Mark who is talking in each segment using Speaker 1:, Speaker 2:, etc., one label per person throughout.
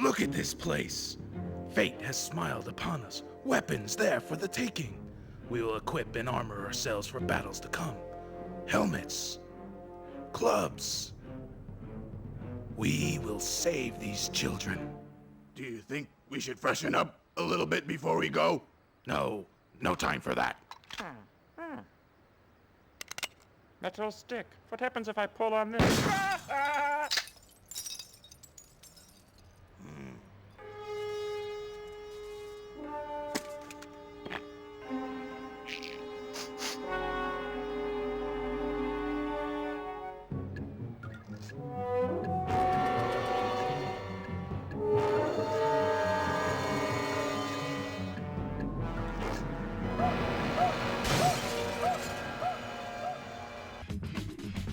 Speaker 1: Look at this place. Fate has smiled upon us. Weapons there for the taking. We will equip and armor ourselves for battles to come. Helmets. Clubs. We will save these children.
Speaker 2: Do you think we should freshen up a little bit before we go?
Speaker 1: No time for that.
Speaker 3: Metal stick. What happens if I pull on this?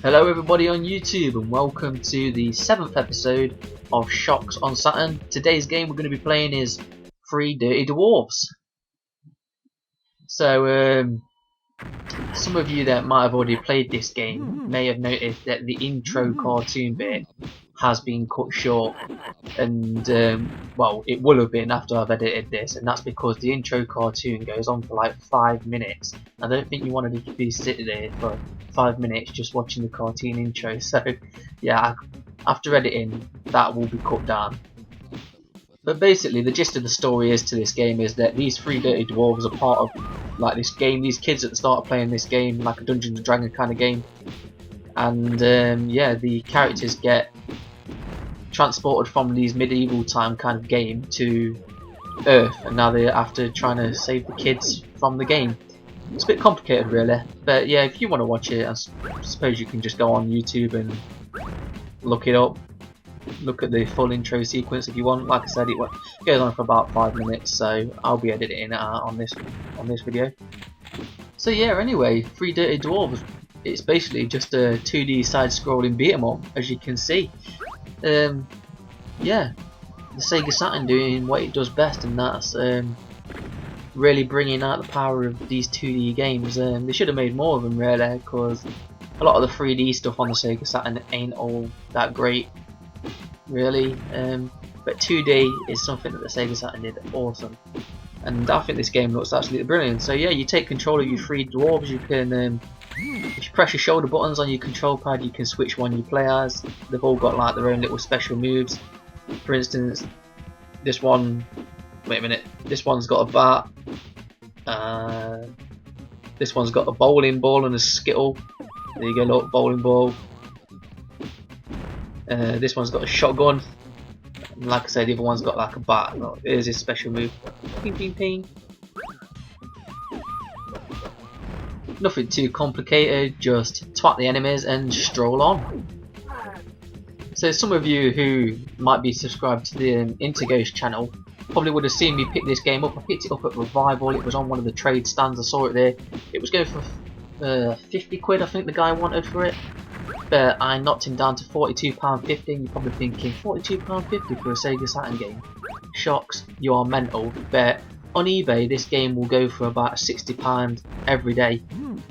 Speaker 4: Hello everybody on YouTube and welcome to the 7th episode of Shockz on Saturn. Today's game we're going to be playing is 3 Dirty Dwarves. So some of you that might have already played this game may have noticed that the intro cartoon bit has been cut short, and well, it will have been after I've edited this, and that's because the intro cartoon goes on for like 5 minutes. I don't think you wanted to be sitting there for 5 minutes just watching the cartoon intro, so yeah, after editing that will be cut down. But basically the gist of the story is to this game is that these 3 Dirty Dwarves are part of like this game. These kids at the start are playing this game like a Dungeons and Dragons kind of game, and yeah, the characters get transported from these medieval time kind of game to Earth, and now they're after trying to save the kids from the game. It's a bit complicated really, but yeah, if you want to watch it, I suppose you can just go on YouTube and look it up, look at the full intro sequence if you want. Like I said, it goes on for about 5 minutes, so I'll be editing it out on this video. So yeah, anyway, 3 Dirty Dwarves, it's basically just a 2D side-scrolling beat 'em up, as you can see. Yeah, the Sega Saturn doing what it does best, and that's really bringing out the power of these 2D games. They should have made more of them really, because a lot of the 3D stuff on the Sega Saturn ain't all that great really, but 2D is something that the Sega Saturn did awesome, and I think this game looks absolutely brilliant. So yeah, you take control of your 3 dwarves. You can if you press your shoulder buttons on your control pad, you can switch one you play as. They've all got like their own little special moves. For instance, this one, wait a minute, this one's got a bat, this one's got a bowling ball and a skittle. There you go, look, bowling ball. This one's got a shotgun, and like I said, the other one's got like a bat. Look, here's his special move. Ping ping ping. Nothing too complicated, just twat the enemies and stroll on. So some of you who might be subscribed to the Interghost channel probably would have seen me pick this game up. I picked it up at Revival. It was on one of the trade stands. I saw it there. It was going for 50 quid, I think the guy wanted for it, but I knocked him down to £42.50. You're probably thinking, £42.50 for a Sega Saturn game? Shockz, you are mental. But on eBay this game will go for about £60 every day.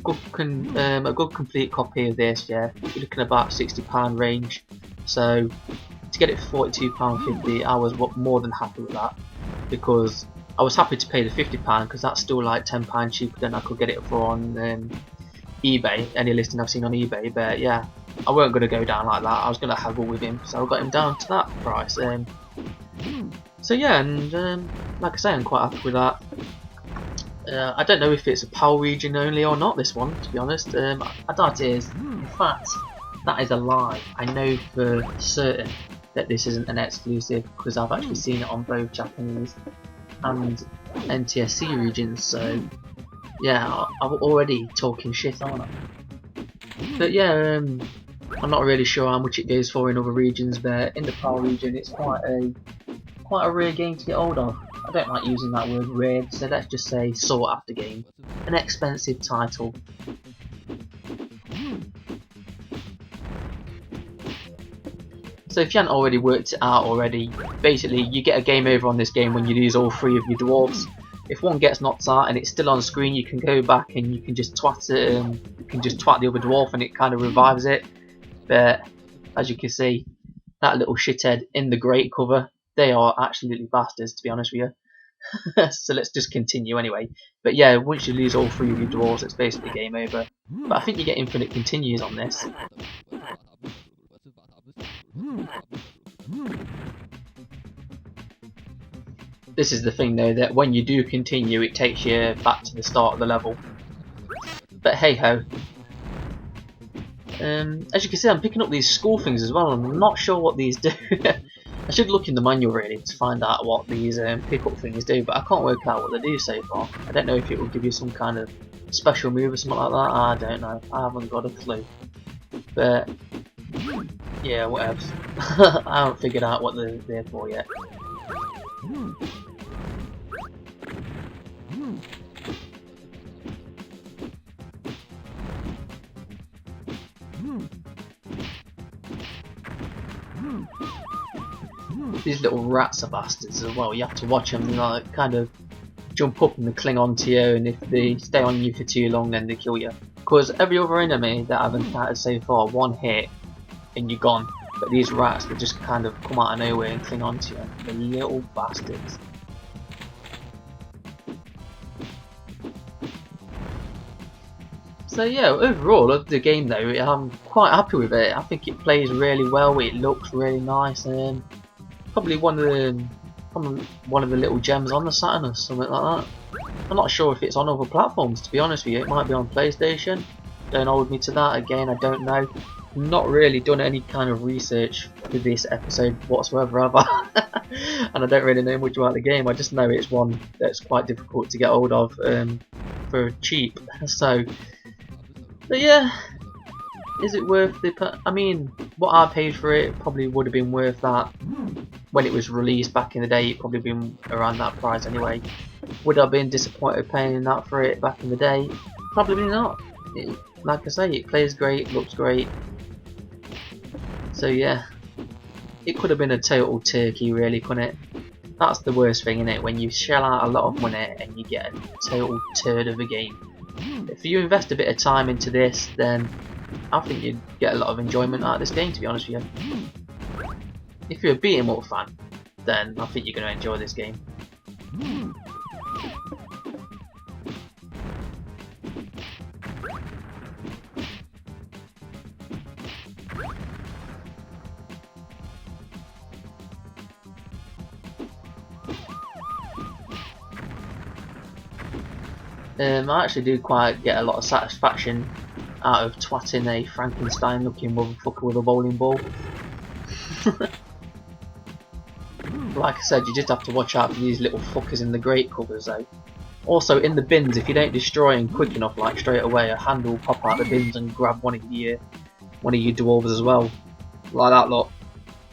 Speaker 4: A good complete copy of this, yeah, you're looking about £60 range. So to get it for £42.50, I was more than happy with that, because I was happy to pay the £50 because that's still like £10 cheaper than I could get it for on eBay, any listing I've seen on eBay. But yeah, I weren't going to go down like that. I was going to haggle with him, so I got him down to that price. So yeah, and like I say, I'm quite happy with that. I don't know if it's a PAL region only or not, this one, to be honest. I doubt it is. In fact, that is a lie. I know for certain that this isn't an exclusive, because I've actually seen it on both Japanese and NTSC regions. So yeah, I'm already talking shit, aren't I? But yeah, I'm not really sure how much it goes for in other regions, but in the PAL region it's quite a rare game to get hold of. I don't like using that word rare, so let's just say sought after game. An expensive title. So if you haven't already worked it out already, basically you get a game over on this game when you lose all 3 of your dwarves. If one gets knocked out and it's still on screen, you can go back and you can just twat it, you can just twat the other dwarf and it kind of revives it. But as you can see, that little shithead in the grate cover, they are absolutely bastards, to be honest with you. So let's just continue anyway. But yeah, once you lose all 3 of your dwarves, it's basically game over. But I think you get infinite continues on this. This is the thing though, that when you do continue, it takes you back to the start of the level. But hey ho. As you can see, I'm picking up these school things as well, and I'm not sure what these do. I should look in the manual really to find out what these pickup things do, but I can't work out what they do so far. I don't know if it will give you some kind of special move or something like that. I don't know. I haven't got a clue. But yeah, whatever. I haven't figured out what they're there for yet. These little rats are bastards as well. You have to watch them like kind of jump up and they cling on to you, and if they stay on you for too long then they kill you. Because every other enemy that I've encountered so far, one hit and you're gone. But these rats, they just kind of come out of nowhere and cling on to you. The little bastards. So yeah, overall of the game though, I'm quite happy with it. I think it plays really well, it looks really nice, and probably one of the little gems on the Saturn or something like that. I'm not sure if it's on other platforms, to be honest with you. It might be on PlayStation. Don't hold me to that. Again, I don't know. Not really done any kind of research for this episode whatsoever, have I? And I don't really know much about the game. I just know it's one that's quite difficult to get hold of for cheap. So, but yeah, is it worth the? I mean, what I paid for it probably would have been worth that when it was released back in the day. It probably been around that price anyway. Would I have been disappointed paying that for it back in the day? Probably not. Like I say, it plays great, looks great. So yeah, it could have been a total turkey really, couldn't it? That's the worst thing, isn't it? When you shell out a lot of money and you get a total turd of a game. If you invest a bit of time into this, then I think you'd get a lot of enjoyment out of this game, to be honest with you. If you're a beat 'em up fan, then I think you're going to enjoy this game. I actually do quite get a lot of satisfaction out of twatting a Frankenstein looking motherfucker with a bowling ball. Like I said, you just have to watch out for these little fuckers in the grate covers though. Also in the bins, if you don't destroy them quick enough, like straight away, a hand will pop out the bins and grab one of your dwarves as well. Like that lot.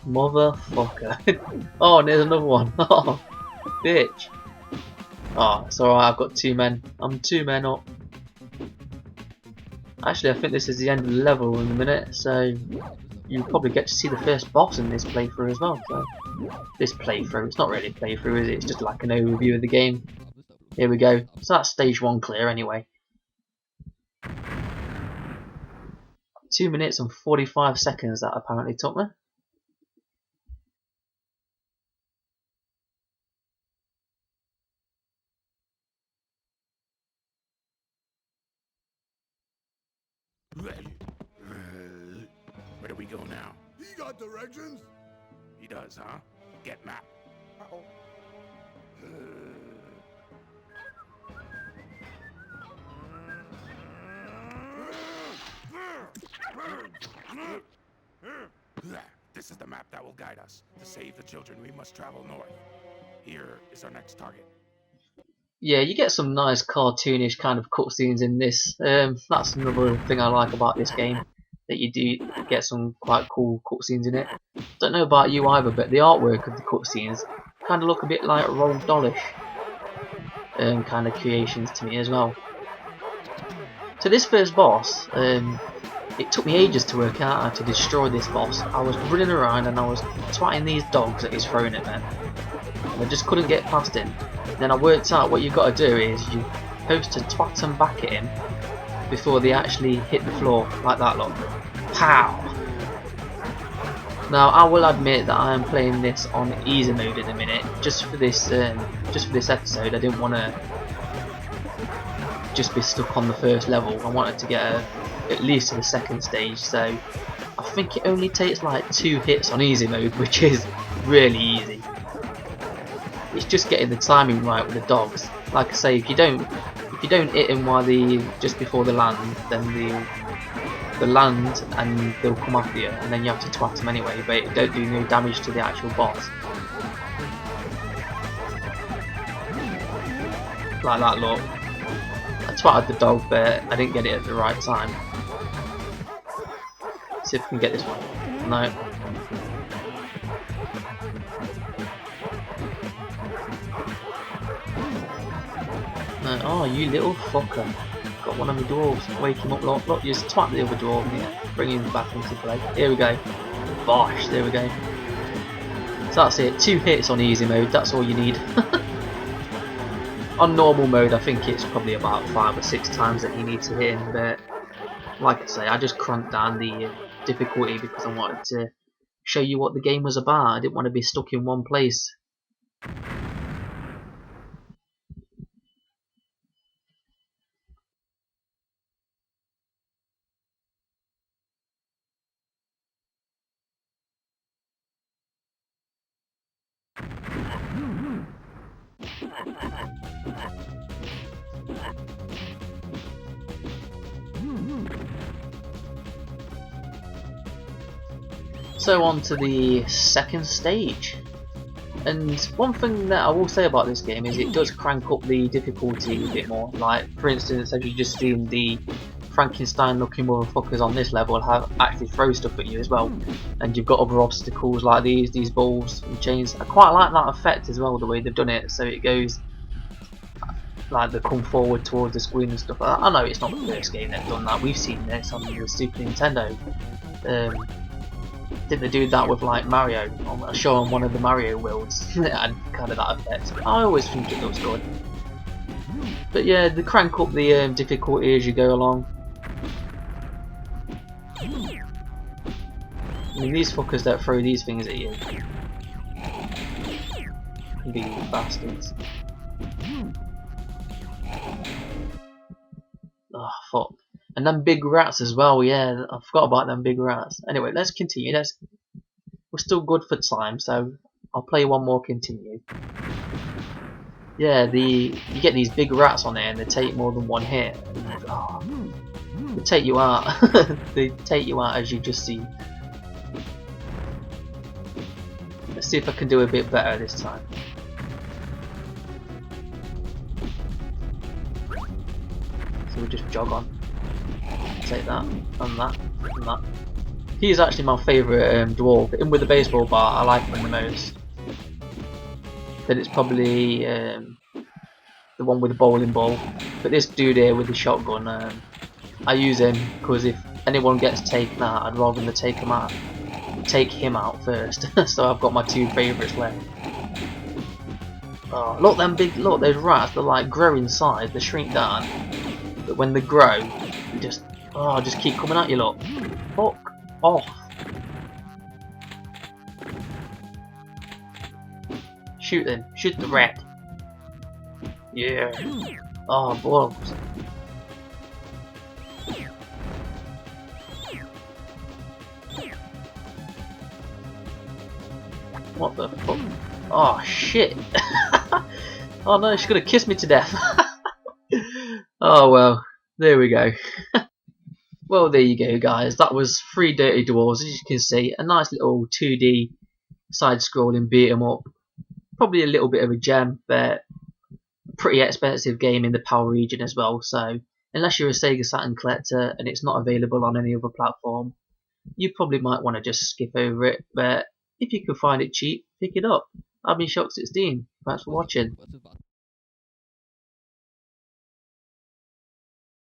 Speaker 4: Motherfucker. Oh, and there's another one. Oh, bitch. Oh, it's alright, I've got 2 men. I'm 2 men up. Actually, I think this is the end of the level in a minute, so you probably get to see the first boss in this playthrough as well. So, this playthrough, it's not really a playthrough, is it? It's just like an overview of the game. Here we go. So that's stage 1 clear anyway. 2 minutes and 45 seconds that apparently took me.
Speaker 1: Where do we go now?
Speaker 2: He got directions?
Speaker 1: He does, huh? Get map.
Speaker 3: Uh-oh.
Speaker 1: This is the map that will guide us. To save the children, we must travel north. Here is our next target.
Speaker 4: Yeah, you get some nice cartoonish kind of cutscenes in this. That's another thing I like about this game, that you do get some quite cool cutscenes in it. Don't know about you either, but the artwork of the cutscenes kind of look a bit like Roald Dahlish kind of creations to me as well. So this first boss, it took me ages to work out how to destroy this boss. I was running around and I was twatting these dogs that he's throwing at me, and I just couldn't get past him. Then I worked out what you've got to do is you're supposed to twat them back at him before they actually hit the floor, like that, look. Pow! Now I will admit that I am playing this on easy mode at the minute, just for this episode. I didn't want to just be stuck on the first level. I wanted to get at least to the second stage, so I think it only takes like 2 hits on easy mode, which is really easy. It's just getting the timing right with the dogs. Like I say, if you don't hit them while just before they land, then they'll land and they'll come after you, and then you have to twat them anyway, but it don't do no damage to the actual boss. Like that, look. I twatted the dog, but I didn't get it at the right time. Let's see if we can get this one. No. No. Oh, you little fucker. Got one of the dwarves. Wake him up, look, you just twat the other dwarf here. Bring him back into play. Here we go. Bosh, there we go. So that's it. 2 hits on easy mode, that's all you need. On normal mode, I think it's probably about 5 or 6 times that you need to hit him, but like I say, I just cranked down the difficulty because I wanted to show you what the game was about. I didn't want to be stuck in one place. So on to the second stage. And one thing that I will say about this game is it does crank up the difficulty a bit more. Like, for instance, as you just seen, the Frankenstein looking motherfuckers on this level have actually throw stuff at you as well. And you've got other obstacles like these balls and chains. I quite like that effect as well, the way they've done it. So it goes like they come forward towards the screen and stuff. I know it's not the first game they've done that. We've seen this on the Super Nintendo. Did they do that with like Mario? I'm showing one of the Mario worlds and kind of that effect. I always think it looks good. But yeah, they crank up the difficulty as you go along. I mean, these fuckers that throw these things at you. These bastards. Oh fuck. And them big rats as well, yeah, I forgot about them big rats. Anyway, let's continue. We're still good for time, so I'll play one more continue. Yeah, you get these big rats on there and they take more than one hit. And, oh, they take you out. They take you out, as you just see. Let's see if I can do a bit better this time. So we'll just jog on. Take that, and that, and that. He's actually my favourite dwarf. In with the baseball bat, I like him the most. Then it's probably the one with the bowling ball. But this dude here with the shotgun, I use him because if anyone gets taken out, I'd rather than take him out first. So I've got my 2 favourites left. Oh, look them big, look those rats. They're like grow in size. They shrink down, but when they grow, they just keep coming at you, look. Fuck off. Shoot them. Shoot the rat. Yeah. Oh, balls. What the fuck? Oh, shit. Oh no, she's gonna kiss me to death. Oh well, there we go. Well, there you go, guys. That was 3 Dirty Dwarves. As you can see, a nice little 2D side-scrolling beat 'em up. Probably a little bit of a gem, but pretty expensive game in the PAL region as well. So, unless you're a Sega Saturn collector and it's not available on any other platform, you probably might want to just skip over it. But if you can find it cheap, pick it up. I've been Shockz. Thanks for watching.